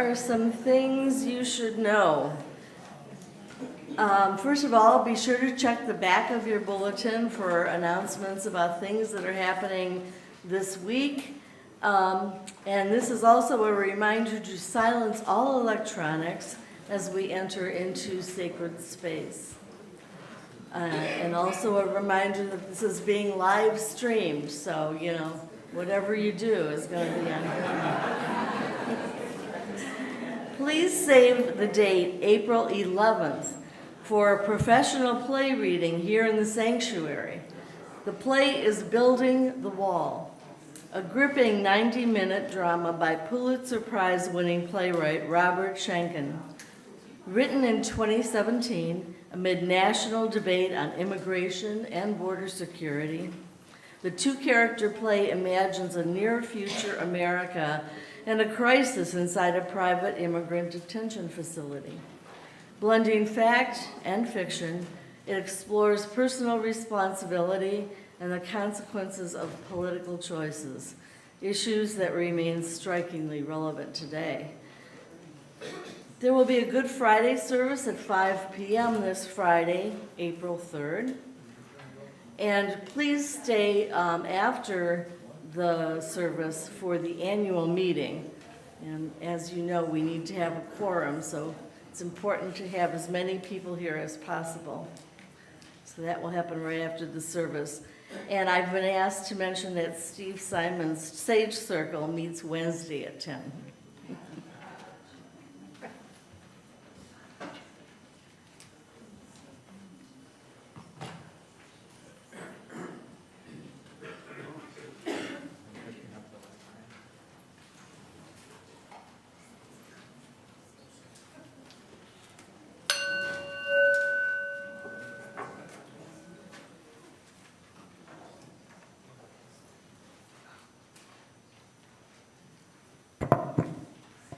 are some things you should know. First of all, be sure to check the back of your bulletin for announcements about things that are happening this week. And this is also a reminder to silence all electronics as we enter into sacred space. And also a reminder that this is being live streamed, so, whatever you do is going to be on camera. Please save the date, April 11th, for a professional play reading here in the sanctuary. The play is Building the Wall, a gripping 90-minute drama by Pulitzer Prize-winning playwright Robert Schenken. Written in 2017 amid national debate on immigration and border security, the two-character play imagines a near-future America and a crisis inside a private immigrant detention facility. Blending fact and fiction, it explores personal responsibility and the consequences of political choices, issues that remain strikingly relevant today. There will be a Good Friday service at 5 p.m. this Friday, April 3rd. And please stay after the service for the annual meeting. And as you know, we need to have a quorum, so it's important to have as many people here as possible. So that will happen right after the service. And I've been asked to mention that Steve Simon's Sage Circle meets Wednesday at 10.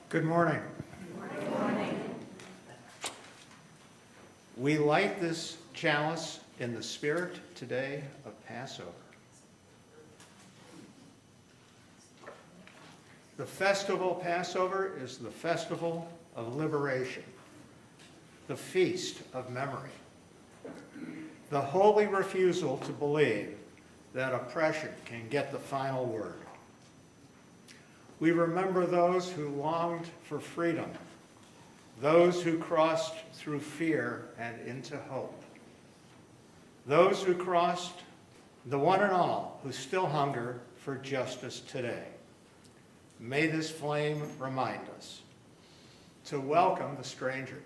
Good morning. Good morning. We light this chalice in the spirit today of Passover. The festival Passover is the festival of liberation, the feast of memory, the holy refusal to believe that oppression can get the final word. We remember those who longed for freedom, those who crossed through fear and into hope, those who crossed, the one and all who still hunger for justice today. May this flame remind us to welcome the stranger,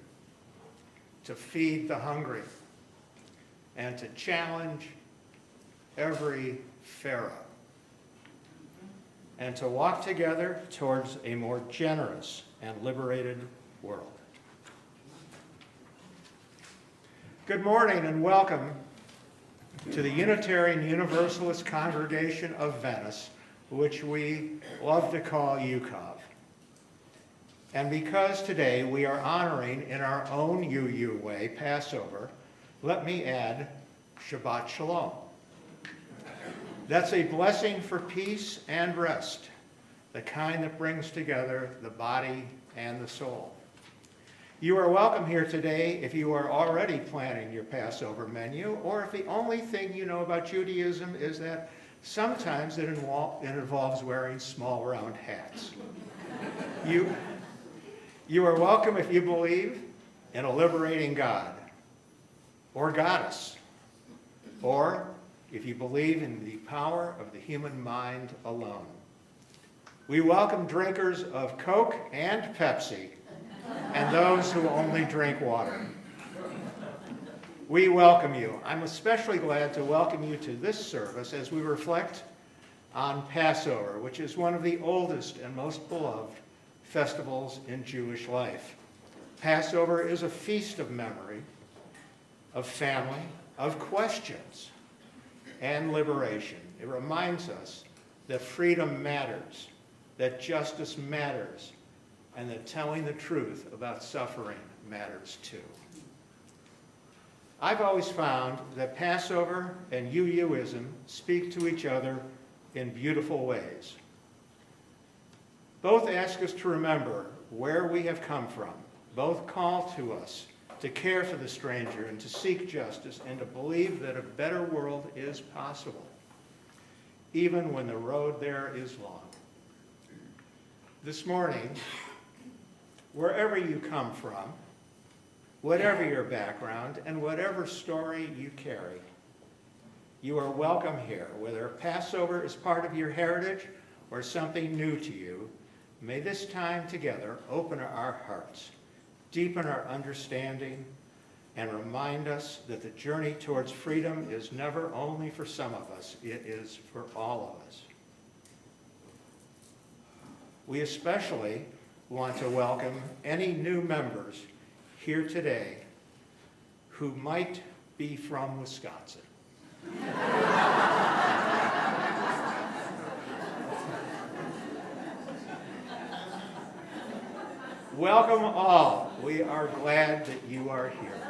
to feed the hungry, and to challenge every Pharaoh, and to walk together towards a more generous and liberated world. Good morning and welcome to the Unitarian Universalist congregation of Venice, which we love to call UCOV. And because today we are honoring in our own UU way Passover, let me add Shabbat Shalom. That's a blessing for peace and rest, the kind that brings together the body and the soul. You are welcome here today if you are already planning your Passover menu, or if the only thing you know about Judaism is that sometimes it involves wearing small round hats. You are welcome if you believe in a liberating God, or goddess, or if you believe in the power of the human mind alone. We welcome drinkers of Coke and Pepsi, and those who only drink water. We welcome you. I'm especially glad to welcome you to this service as we reflect on Passover, which is one of the oldest and most beloved festivals in Jewish life. Passover is a feast of memory, of family, of questions, and liberation. It reminds us that freedom matters, that justice matters, and that telling the truth about suffering matters too. I've always found that Passover and UUism speak to each other in beautiful ways. Both ask us to remember where we have come from, both call to us to care for the stranger and to seek justice and to believe that a better world is possible, even when the road there is long. This morning, wherever you come from, whatever your background, and whatever story you carry, you are welcome here. Whether Passover is part of your heritage or something new to you, may this time together open our hearts, deepen our understanding, and remind us that the journey towards freedom is never only for some of us, it is for all of us. We especially want to welcome any new members here today who might be from Wisconsin. Welcome all. We are glad that you are here.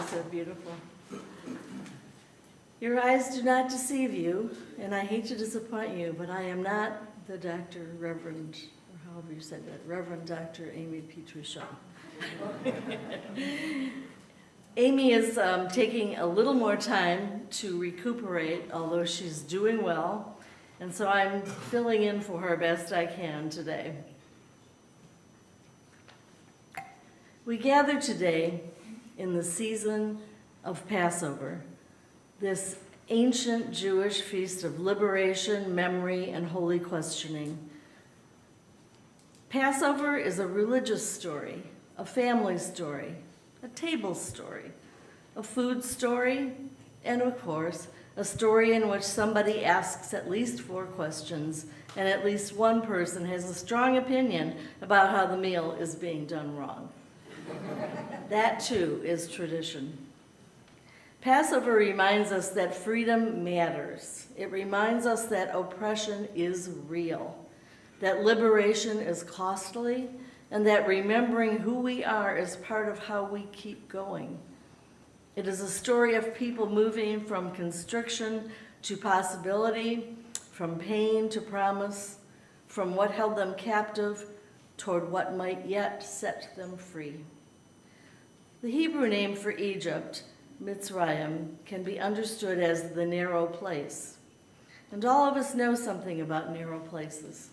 so beautiful. Your eyes do not deceive you, and I hate to disappoint you, but I am not the Dr. Reverend, or however you said that, Reverend Dr. Amy Petrie Shaw. Amy is taking a little more time to recuperate, although she's doing well, and so I'm filling in for her best I can today. We gather today in the season of Passover, this ancient Jewish feast of liberation, memory, and holy questioning. Passover is a religious story, a family story, a table story, a food story, and of course, a story in which somebody asks at least 4 questions and at least one person has a strong opinion about how the meal is being done wrong. That too is tradition. Passover reminds us that freedom matters. It reminds us that oppression is real, that liberation is costly, and that remembering who we are is part of how we keep going. It is a story of people moving from constriction to possibility, from pain to promise, from what held them captive toward what might yet set them free. The Hebrew name for Egypt, Mitzrayim, can be understood as the narrow place. And all of us know something about narrow places.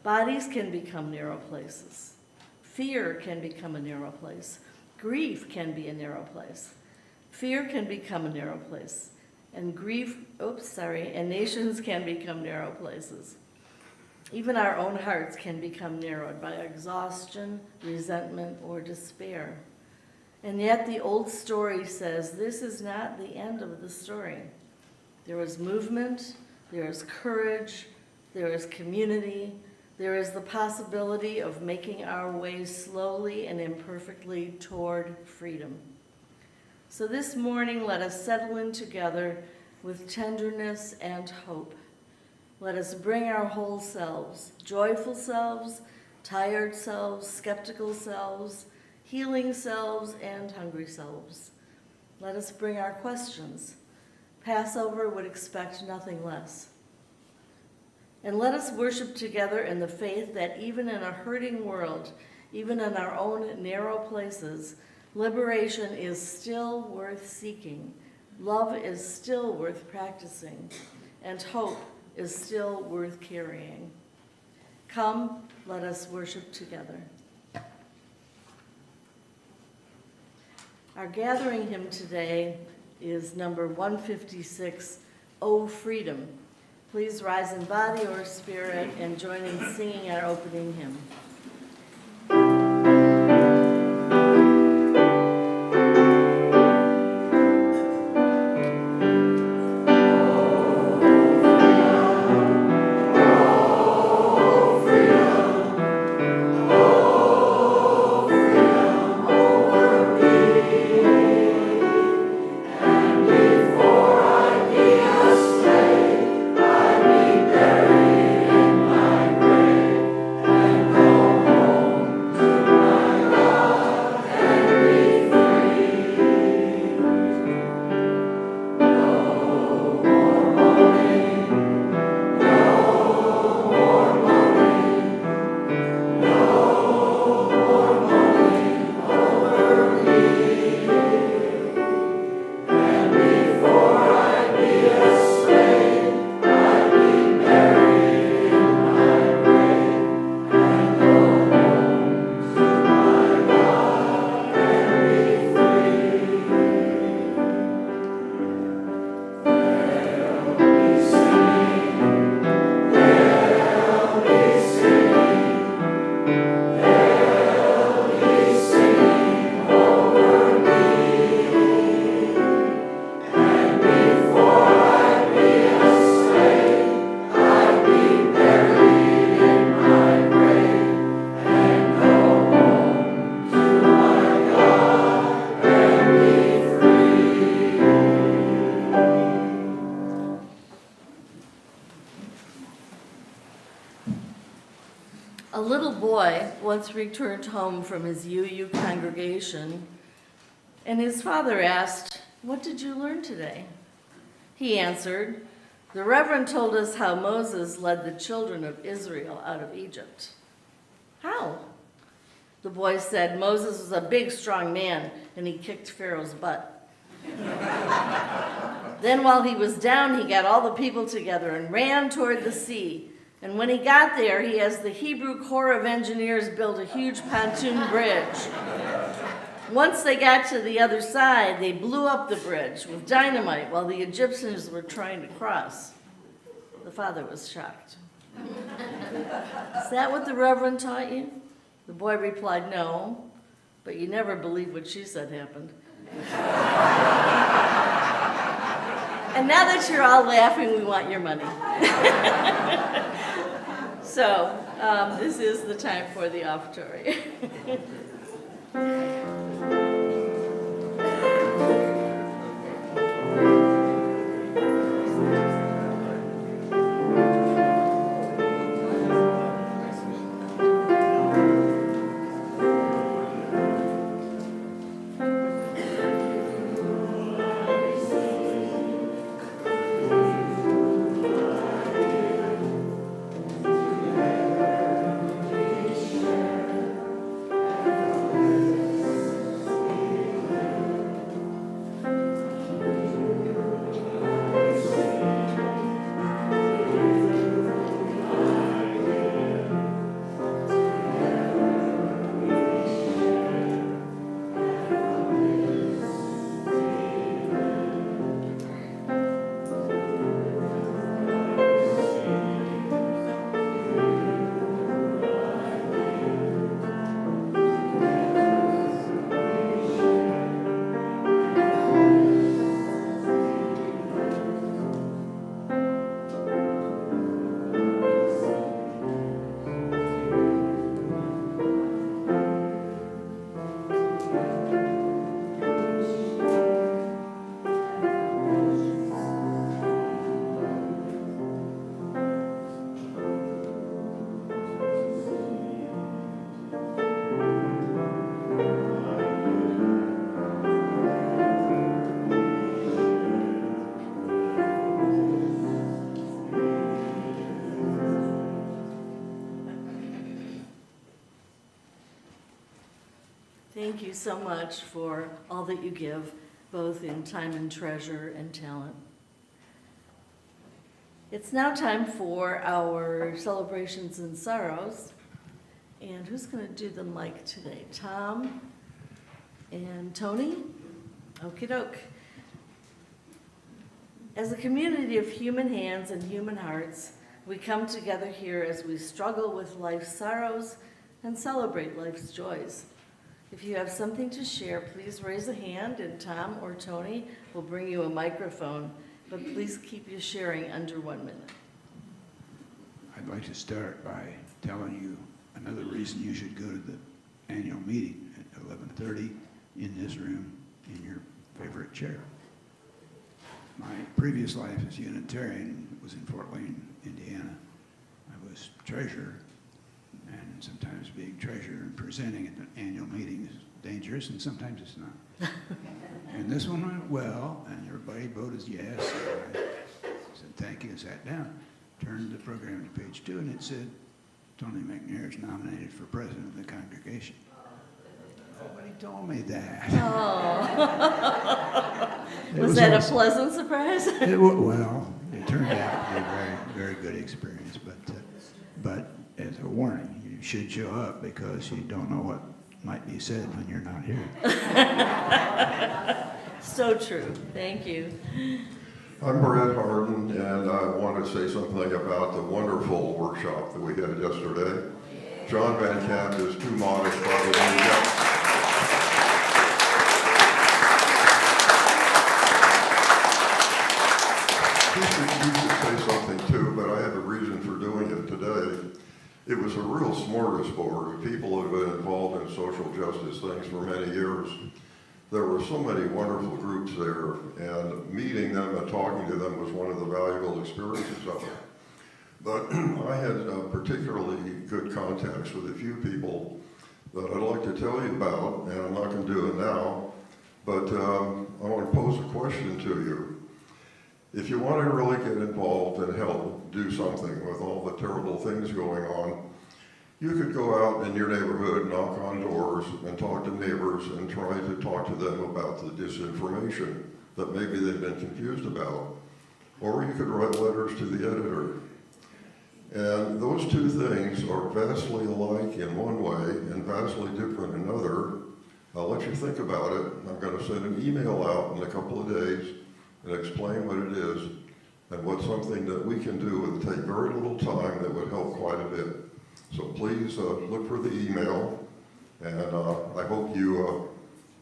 Bodies can become narrow places. Fear can become a narrow place. Grief can be a narrow place. Fear can become a narrow place. And and nations can become narrow places. Even our own hearts can become narrowed by exhaustion, resentment, or despair. And yet the old story says this is not the end of the story. There is movement, there is courage, there is community, there is the possibility of making our way slowly and imperfectly toward freedom. So this morning, let us settle in together with tenderness and hope. Let us bring our whole selves, joyful selves, tired selves, skeptical selves, healing selves, and hungry selves. Let us bring our questions. Passover would expect nothing less. And let us worship together in the faith that even in a hurting world, even in our own narrow places, liberation is still worth seeking, love is still worth practicing, and hope is still worth carrying. Come, let us worship together. Our gathering hymn today is number 156, O Freedom. Please rise in body or spirit and join in singing our opening hymn. A little boy once returned home from his UU congregation And his father asked, "What did you learn today?" He answered, "The Reverend told us how Moses led the children of Israel out of Egypt." "How?" The boy said, "Moses was a big, strong man, and he kicked Pharaoh's butt. Then while he was down, he got all the people together and ran toward the sea. And when he got there, he has the Hebrew Corps of Engineers build a huge pontoon bridge. Once they got to the other side, they blew up the bridge with dynamite while the Egyptians were trying to cross." The father was shocked. "Is that what the Reverend taught you?" The boy replied, "No, but you never believe what she said happened." And now that you're all laughing, we want your money. So, this is the time for the offertory. Thank you so much for all that you give, both in time and treasure and talent. It's now time for our celebrations and sorrows. And who's going to do the mic today? Tom and Tony? Okie doke. As a community of human hands and human hearts, we come together here as we struggle with life's sorrows and celebrate life's joys. If you have something to share, please raise a hand and Tom or Tony will bring you a microphone, but please keep your sharing under 1 minute. I'd like to start by telling you another reason you should go to the annual meeting at 11:30 in this room in your favorite chair. My previous life as Unitarian was in Fort Wayne, Indiana. I was treasurer, and sometimes being treasurer and presenting at an annual meeting is dangerous, and sometimes it's not. And this one went well, and everybody voted yes. I said thank you and sat down. Turned the program to page 2, and it said, Tony McNair is nominated for president of the congregation. Nobody told me that. Oh. Was that a pleasant surprise? Well, it turned out to be a very, very good experience, but as a warning, you should show up because you don't know what might be said when you're not here. So true. Thank you. I'm Brad Harden, and I want to say something about the wonderful workshop that we had yesterday. John Van Camp is too modest, probably. He should say something too, but I have a reason for doing it today. It was a real smorgasbord. People have been involved in social justice things for many years. There were so many wonderful groups there, and meeting them and talking to them was one of the valuable experiences of it. But I had particularly good contacts with a few people that I'd like to tell you about, and I'm not going to do it now. But I want to pose a question to you. If you want to really get involved and help do something with all the terrible things going on, you could go out in your neighborhood, knock on doors, and talk to neighbors and try to talk to them about the disinformation that maybe they've been confused about. Or you could write letters to the editor. And those two things are vastly alike in one way and vastly different in another. I'll let you think about it. I'm going to send an email out in a couple of days and explain what it is and what's something that we can do and take very little time that would help quite a bit. So please look for the email, and I hope you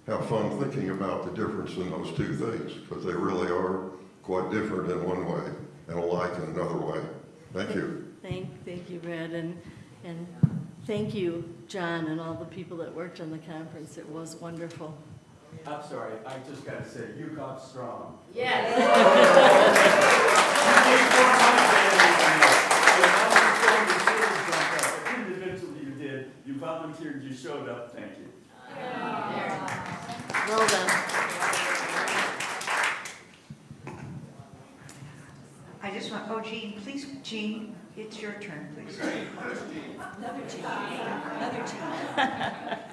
have fun thinking about the difference in those two things, because they really are quite different in one way and alike in another way. Thank you. Thank you, Brad, and thank you, John, and all the people that worked on the conference. It was wonderful. I'm sorry, I just got to say, you got strong. Yes. Individually you did, you volunteered, you showed up, thank you. Well done. I just want, oh, Jean, please, Jean, it's your turn, please. Another Jean.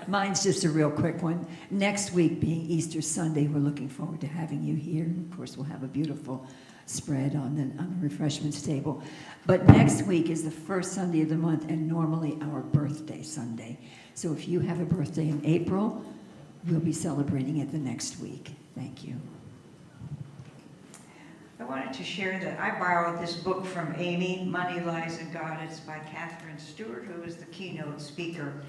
Mine's just a real quick one. Next week being Easter Sunday, we're looking forward to having you here. Of course, we'll have a beautiful spread on the refreshments table. But next week is the first Sunday of the month and normally our birthday Sunday. So if you have a birthday in April, we'll be celebrating it the next week. Thank you. I wanted to share that I borrowed this book from Amy, Money, Lies, and God. It's by Catherine Stewart, who was the keynote speaker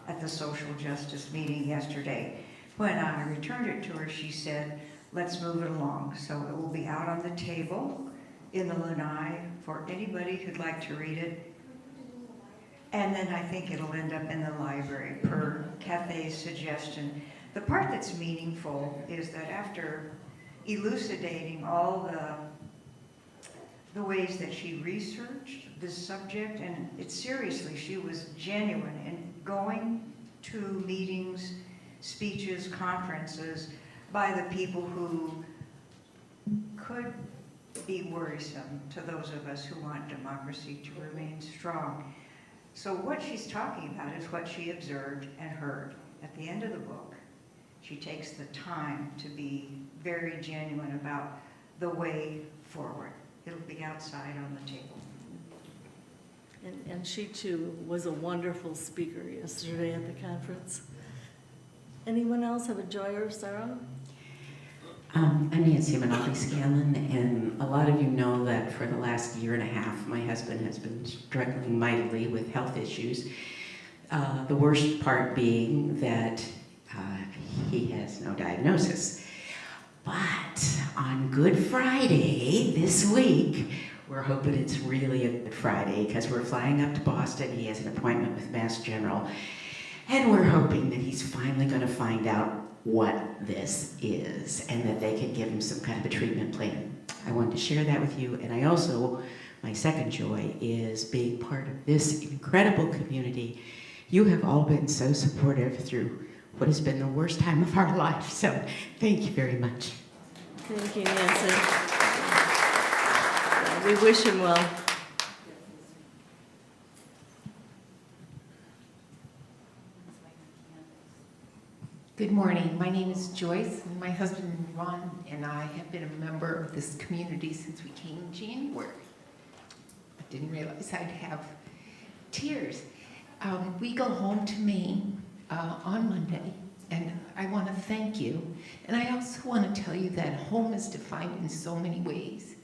at the social justice meeting yesterday. When I returned it to her, she said, let's move it along. So it will be out on the table in the lanai for anybody who'd like to read it. And then I think it'll end up in the library per Cathay's suggestion. The part that's meaningful is that after elucidating all the ways that she researched this subject, and it seriously, she was genuine in going to meetings, speeches, conferences by the people who could be worrisome to those of us who want democracy to remain strong. So what she's talking about is what she observed and heard. At the end of the book, she takes the time to be very genuine about the way forward. It'll be outside on the table. And she too was a wonderful speaker yesterday at the conference. Anyone else have a joy or sorrow? I'm Nancy Manali-Scanlon, and a lot of you know that for the last year and a half, my husband has been struggling mightily with health issues. The worst part being that he has no diagnosis. But on Good Friday this week, we're hoping it's really a Good Friday because we're flying up to Boston. He has an appointment with Mass General, and we're hoping that he's finally going to find out what this is and that they can give him some kind of a treatment plan. I wanted to share that with you, and I also, my second joy is being part of this incredible community. You have all been so supportive through what has been the worst time of our life, so thank you very much. Thank you, Nancy. Yeah, we wish him well. Good morning. My name is Joyce, and my husband Ron and I have been a member of this community since we came in January. I didn't realize I'd have tears. We go home to Maine on Monday, and I want to thank you. And I also want to tell you that home is defined in so many ways,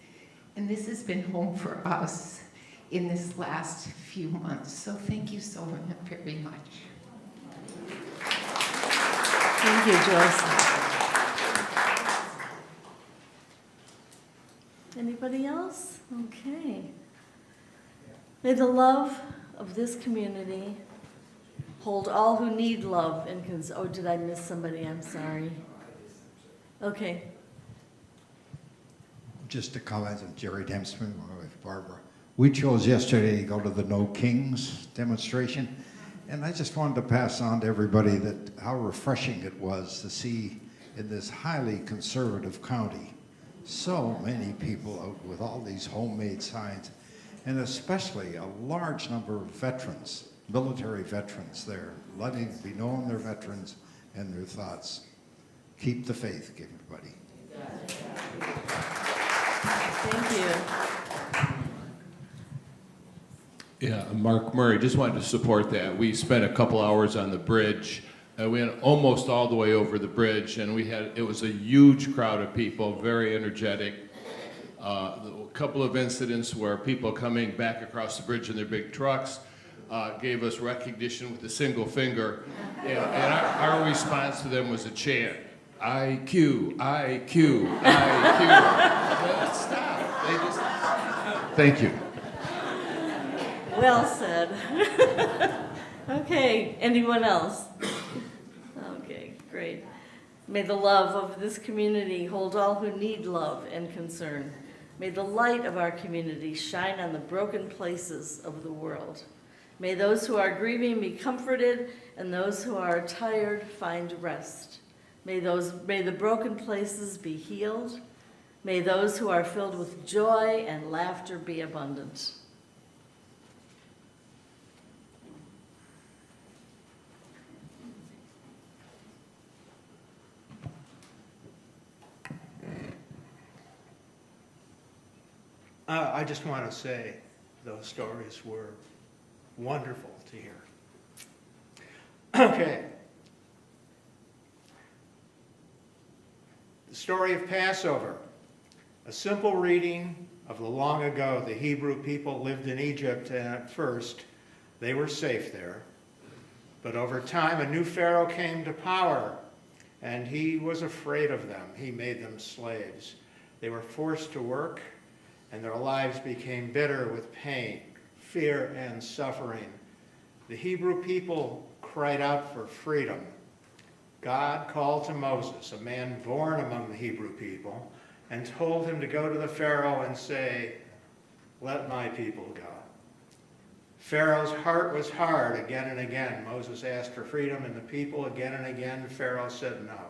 and this has been home for us in this last few months. So thank you so very much. Thank you, Joyce. Anybody else? Okay. May the love of this community hold all who need love and oh, did I miss somebody? I'm sorry. Okay. Just a comment of Jerry Dempsey, my wife Barbara. We chose yesterday to go to the No Kings demonstration, and I just wanted to pass on to everybody that how refreshing it was to see in this highly conservative county. So many people out with all these homemade signs, and especially a large number of veterans, military veterans there, letting it be known they're veterans and their thoughts. Keep the faith, everybody. Thank you. Yeah, Mark Murray, just wanted to support that. We spent a couple hours on the bridge. We went almost all the way over the bridge, and it was a huge crowd of people, very energetic. A couple of incidents where people coming back across the bridge in their big trucks gave us recognition with a single finger, and our response to them was a chant. IQ, IQ, IQ. Stop. Thank you. Well said. Okay, anyone else? Okay, great. May the love of this community hold all who need love and concern. May the light of our community shine on the broken places of the world. May those who are grieving be comforted, and those who are tired find rest. May the broken places be healed. May those who are filled with joy and laughter be abundant. I just want to say those stories were wonderful to hear. Okay. The story of Passover. A simple reading of the long ago. The Hebrew people lived in Egypt, and at first they were safe there. But over time, a new Pharaoh came to power, and he was afraid of them. He made them slaves. They were forced to work, and their lives became bitter with pain, fear, and suffering. The Hebrew people cried out for freedom. God called to Moses, a man born among the Hebrew people, and told him to go to the Pharaoh and say, "Let my people go." Pharaoh's heart was hard again and again. Moses asked for freedom, and the people again and again, Pharaoh said no.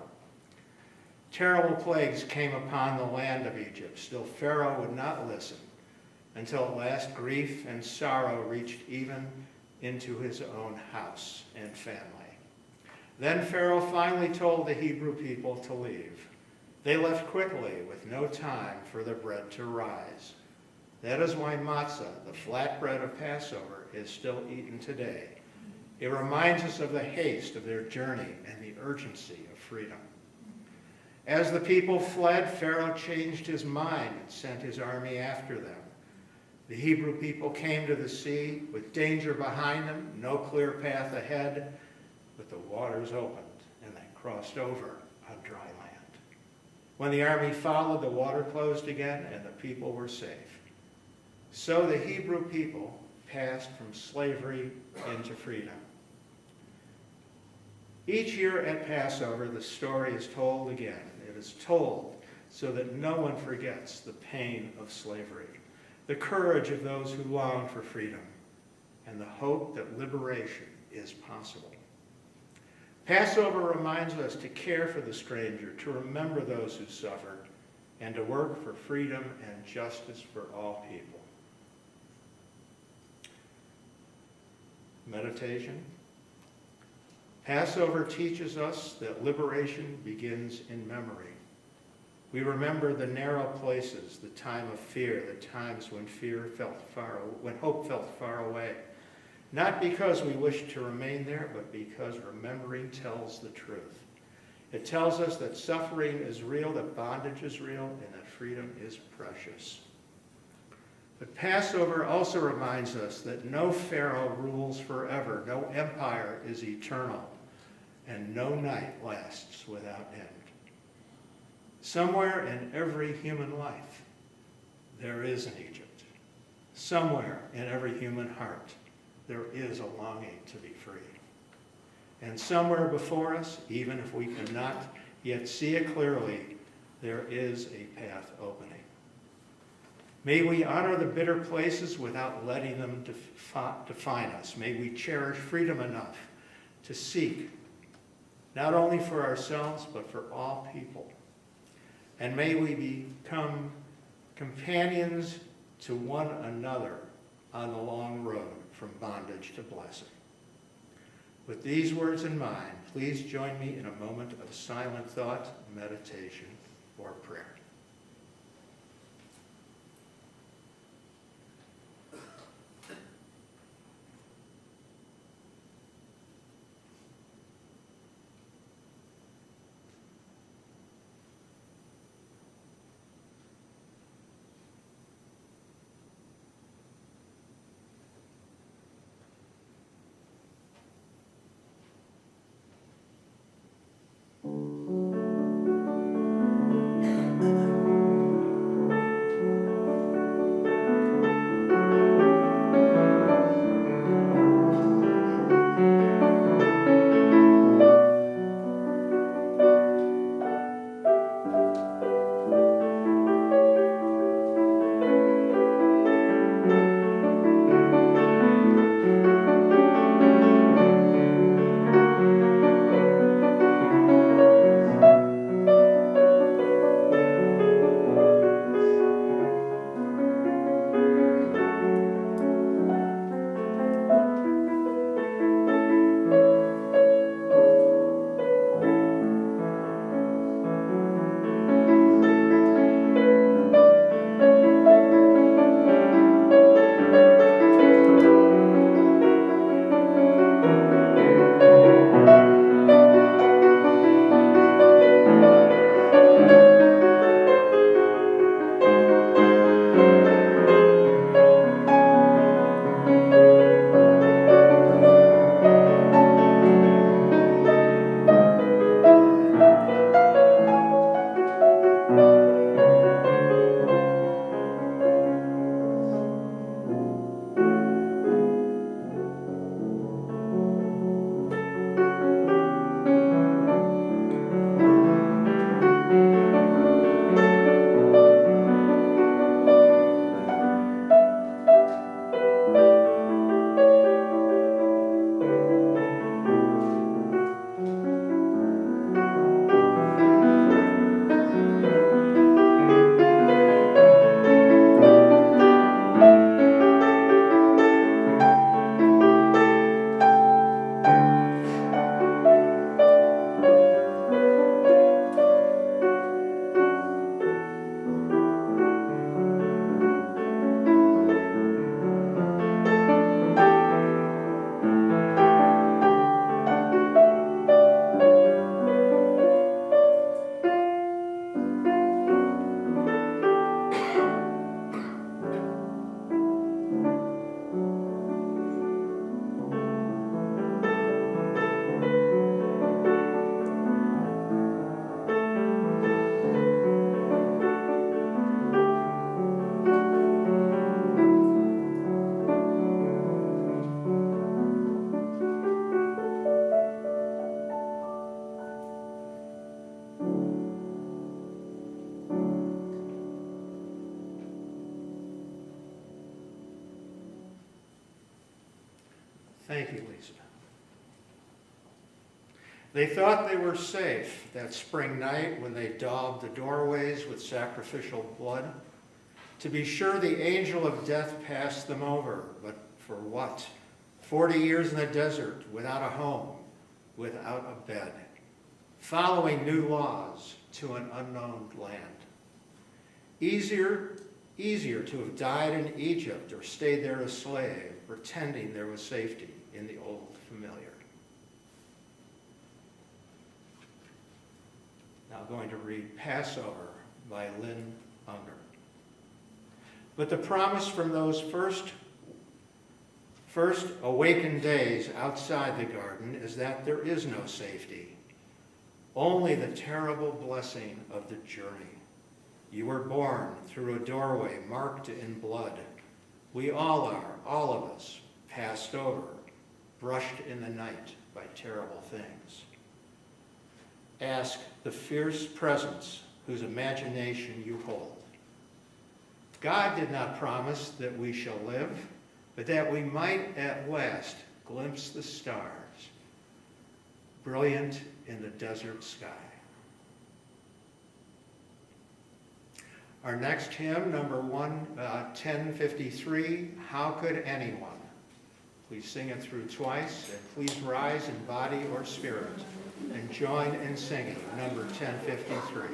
Terrible plagues came upon the land of Egypt. Still, Pharaoh would not listen, until at last grief and sorrow reached even into his own house and family. Then Pharaoh finally told the Hebrew people to leave. They left quickly, with no time for the bread to rise. That is why matzah, the flat bread of Passover, is still eaten today. It reminds us of the haste of their journey and the urgency of freedom. As the people fled, Pharaoh changed his mind and sent his army after them. The Hebrew people came to the sea with danger behind them, no clear path ahead, but the waters opened and they crossed over on dry land. When the army followed, the water closed again and the people were safe. So the Hebrew people passed from slavery into freedom. Each year at Passover, the story is told again. It is told so that no one forgets the pain of slavery, the courage of those who long for freedom, and the hope that liberation is possible. Passover reminds us to care for the stranger, to remember those who suffer, and to work for freedom and justice for all people. Meditation. Passover teaches us that liberation begins in memory. We remember the narrow places, the time of fear, the times when hope felt far away. Not because we wish to remain there, but because remembering tells the truth. It tells us that suffering is real, that bondage is real, and that freedom is precious. But Passover also reminds us that no Pharaoh rules forever, no empire is eternal, and no night lasts without end. Somewhere in every human life, there is an Egypt. Somewhere in every human heart, there is a longing to be free. And somewhere before us, even if we cannot yet see it clearly, there is a path opening. May we honor the bitter places without letting them define us. May we cherish freedom enough to seek not only for ourselves, but for all people. And may we become companions to one another on the long road from bondage to blessing. With these words in mind, please join me in a moment of silent thought, meditation, or prayer. Thank you, Lisa. They thought they were safe that spring night when they daubed the doorways with sacrificial blood. To be sure, the angel of death passed them over, but for what? 40 years in the desert, without a home, without a bed, following new laws to an unknown land. Easier to have died in Egypt or stayed there a slave, pretending there was safety in the old familiar. Now I'm going to read Passover by Lynn Unger. But the promise from those first awakened days outside the garden is that there is no safety, only the terrible blessing of the journey. You were born through a doorway marked in blood. We all are, all of us, passed over, brushed in the night by terrible things. Ask the fierce presence whose imagination you hold. God did not promise that we shall live, but that we might at last glimpse the stars, brilliant in the desert sky. Our next hymn, number 1053, How Could Anyone? Please sing it through twice, and please rise in body or spirit and join in singing number 1053.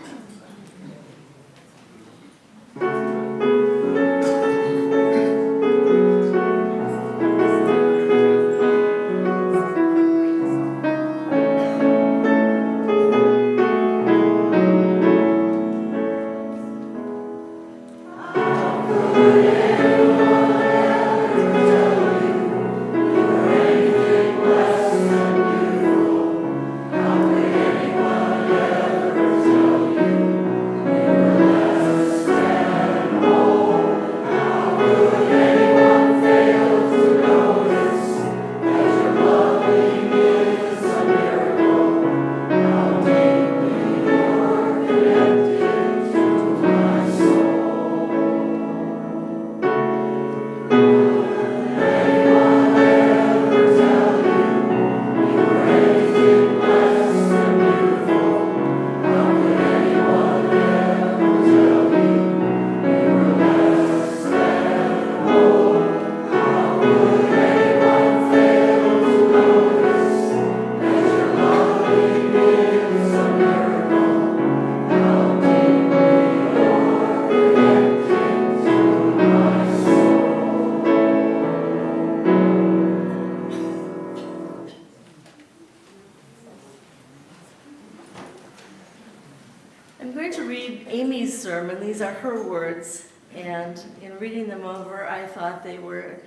I'm going to read Amy's sermon. These are her words, and in reading them over, I thought they were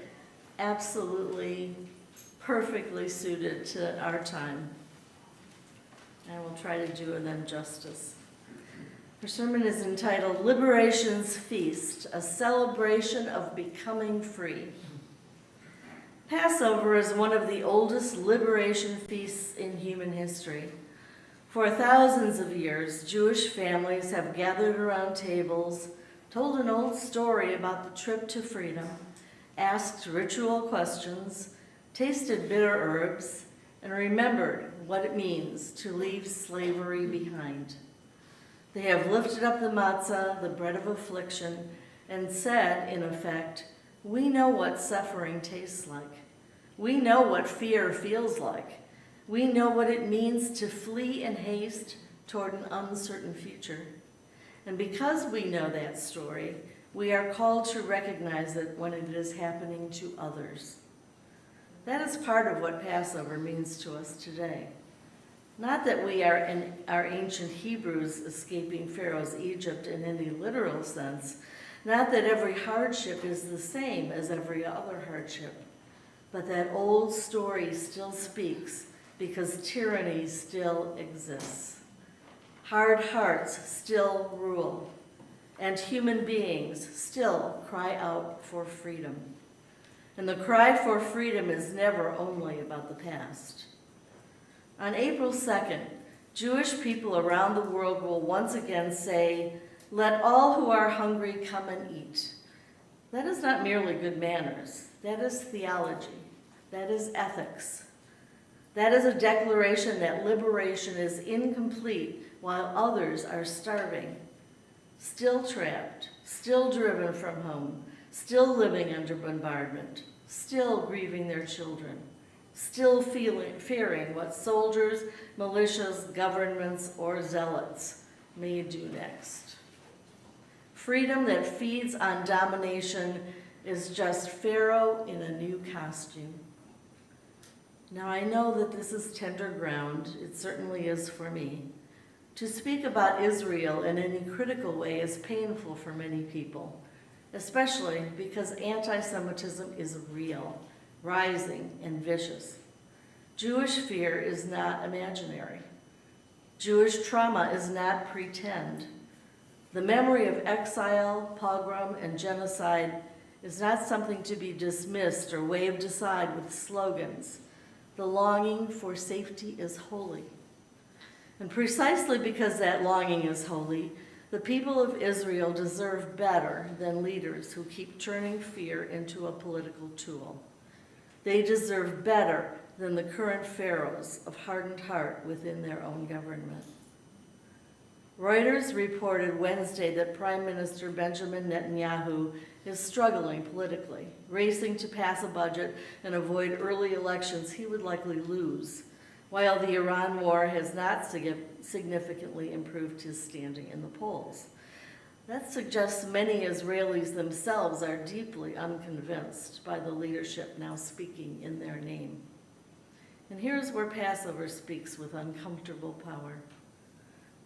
absolutely perfectly suited to our time. I will try to do them justice. Her sermon is entitled Liberation's Feast, a celebration of becoming free. Passover is one of the oldest liberation feasts in human history. For thousands of years, Jewish families have gathered around tables, told an old story about the trip to freedom, asked ritual questions, tasted bitter herbs, and remembered what it means to leave slavery behind. They have lifted up the matzah, the bread of affliction, and said, in effect, we know what suffering tastes like. We know what fear feels like. We know what it means to flee in haste toward an uncertain future. And because we know that story, we are called to recognize it when it is happening to others. That is part of what Passover means to us today. Not that we are in our ancient Hebrews escaping Pharaoh's Egypt in any literal sense, not that every hardship is the same as every other hardship, but that old story still speaks because tyranny still exists. Hard hearts still rule, and human beings still cry out for freedom. And the cry for freedom is never only about the past. On April 2nd, Jewish people around the world will once again say, "Let all who are hungry come and eat." That is not merely good manners. That is theology. That is ethics. That is a declaration that liberation is incomplete while others are starving, still trapped, still driven from home, still living under bombardment, still grieving their children, still fearing what soldiers, militias, governments, or zealots may do next. Freedom that feeds on domination is just Pharaoh in a new costume. Now, I know that this is tender ground. It certainly is for me. To speak about Israel in any critical way is painful for many people, especially because anti-Semitism is real, rising, and vicious. Jewish fear is not imaginary. Jewish trauma is not pretend. The memory of exile, pogrom, and genocide is not something to be dismissed or waved aside with slogans. The longing for safety is holy. And precisely because that longing is holy, the people of Israel deserve better than leaders who keep turning fear into a political tool. They deserve better than the current pharaohs of hardened heart within their own government. Reuters reported Wednesday that Prime Minister Benjamin Netanyahu is struggling politically, racing to pass a budget and avoid early elections he would likely lose, while the Iran war has not significantly improved his standing in the polls. That suggests many Israelis themselves are deeply unconvinced by the leadership now speaking in their name. And here's where Passover speaks with uncomfortable power.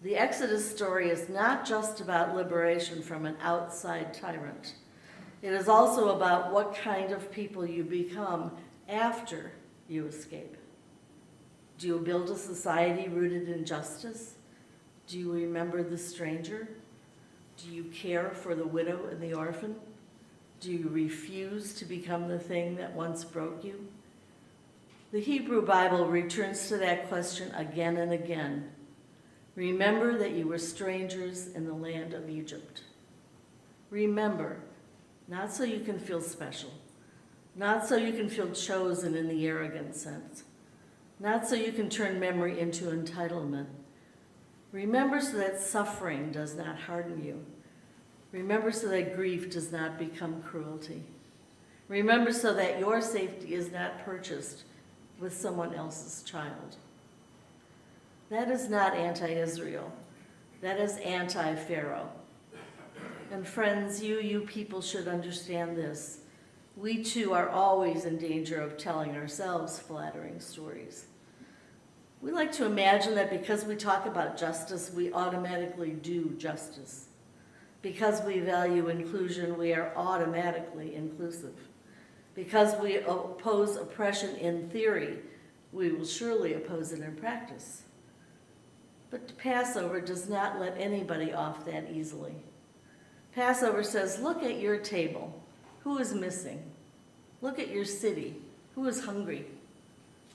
The Exodus story is not just about liberation from an outside tyrant. It is also about what kind of people you become after you escape. Do you build a society rooted in justice? Do you remember the stranger? Do you care for the widow and the orphan? Do you refuse to become the thing that once broke you? The Hebrew Bible returns to that question again and again. Remember that you were strangers in the land of Egypt. Remember, not so you can feel special, not so you can feel chosen in the arrogant sense, not so you can turn memory into entitlement. Remember so that suffering does not harden you. Remember so that grief does not become cruelty. Remember so that your safety is not purchased with someone else's child. That is not anti-Israel. That is anti-Pharaoh. And friends, you people should understand this. We too are always in danger of telling ourselves flattering stories. We like to imagine that because we talk about justice, we automatically do justice. Because we value inclusion, we are automatically inclusive. Because we oppose oppression in theory, we will surely oppose it in practice. But Passover does not let anybody off that easily. Passover says, look at your table. Who is missing? Look at your city. Who is hungry?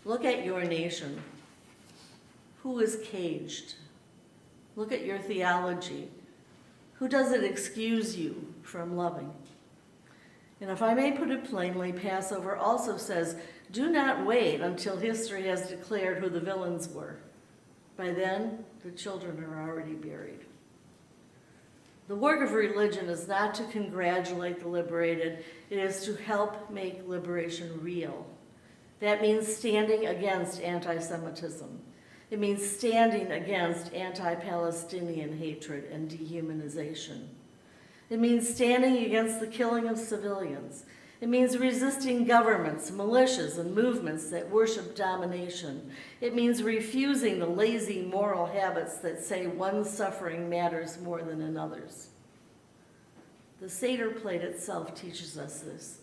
Look at your nation. Who is caged? Look at your theology. Who does it excuse you from loving? And if I may put it plainly, Passover also says, do not wait until history has declared who the villains were. By then, the children are already buried. The work of religion is not to congratulate the liberated, it is to help make liberation real. That means standing against anti-Semitism. It means standing against anti-Palestinian hatred and dehumanization. It means standing against the killing of civilians. It means resisting governments, militias, and movements that worship domination. It means refusing the lazy moral habits that say one suffering matters more than another's. The Seder plate itself teaches us this.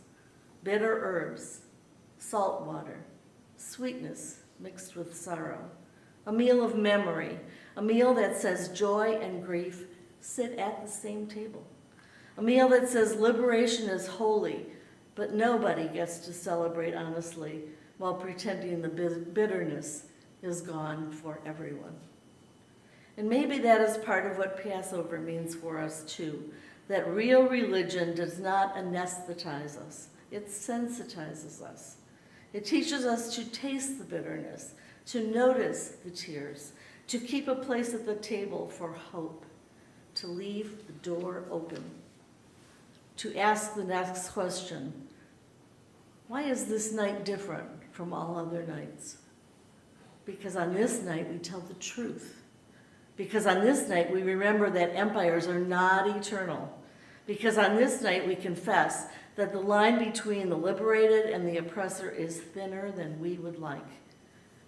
Bitter herbs, salt water, sweetness mixed with sorrow. A meal of memory, a meal that says joy and grief sit at the same table. A meal that says liberation is holy, but nobody gets to celebrate honestly while pretending the bitterness is gone for everyone. And maybe that is part of what Passover means for us too, that real religion does not anesthetize us, it sensitizes us. It teaches us to taste the bitterness, to notice the tears, to keep a place at the table for hope, to leave the door open, to ask the next question, why is this night different from all other nights? Because on this night we tell the truth. Because on this night we remember that empires are not eternal. Because on this night we confess that the line between the liberated and the oppressor is thinner than we would like.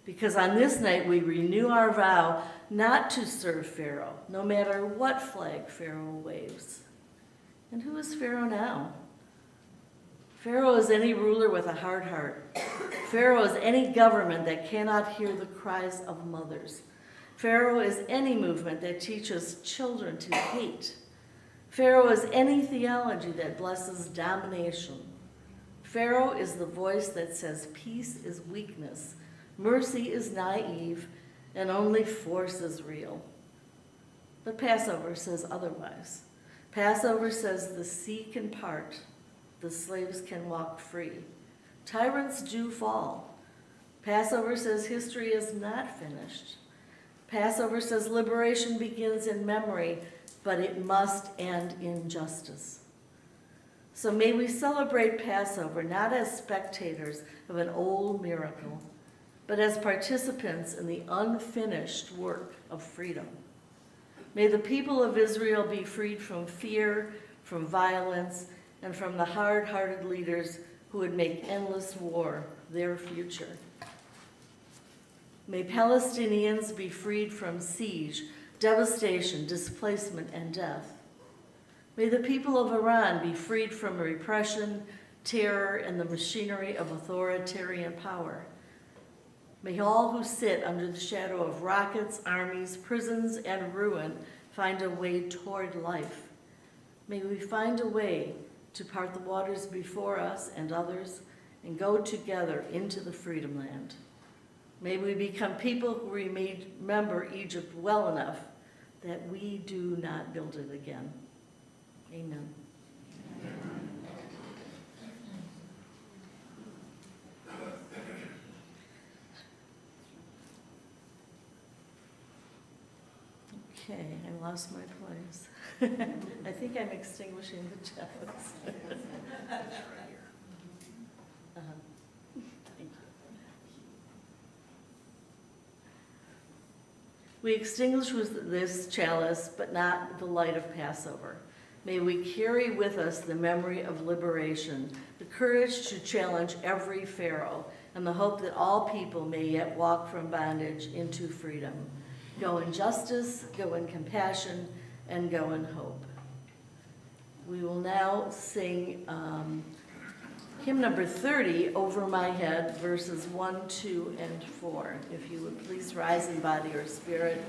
Because on this night we renew our vow not to serve Pharaoh, no matter what flag Pharaoh waves. And who is Pharaoh now? Pharaoh is any ruler with a hard heart. Pharaoh is any government that cannot hear the cries of mothers. Pharaoh is any movement that teaches children to hate. Pharaoh is any theology that blesses domination. Pharaoh is the voice that says peace is weakness, mercy is naive, and only force is real. But Passover says otherwise. Passover says the sea can part, the slaves can walk free. Tyrants do fall, Passover says history is not finished. Passover says liberation begins in memory, but it must end in justice. So may we celebrate Passover not as spectators of an old miracle, but as participants in the unfinished work of freedom. May the people of Israel be freed from fear, from violence, and from the hard-hearted leaders who would make endless war their future. May Palestinians be freed from siege, devastation, displacement, and death. May the people of Iran be freed from repression, terror, and the machinery of authoritarian power. May all who sit under the shadow of rockets, armies, prisons, and ruin find a way toward life. May we find a way to part the waters before us and others and go together into the freedom land. May we become people who remember Egypt well enough that we do not build it again. Amen. Okay, I lost my place. I think I'm extinguishing the chalice. Uh-huh. Thank you. We extinguish with this chalice, but not the light of Passover. May we carry with us the memory of liberation, the courage to challenge every Pharaoh, and the hope that all people may yet walk from bondage into freedom. Go in justice, go in compassion, and go in hope. We will now sing hymn number 30, Over My Head, verses 1, 2, and 4. If you would please rise in body or spirit.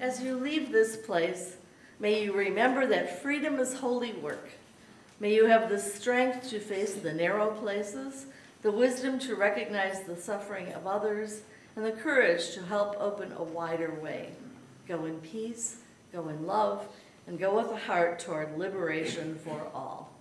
As you leave this place, may you remember that freedom is holy work. May you have the strength to face the narrow places, the wisdom to recognize the suffering of others, and the courage to help open a wider way. Go in peace, go in love, and go with a heart toward liberation for all.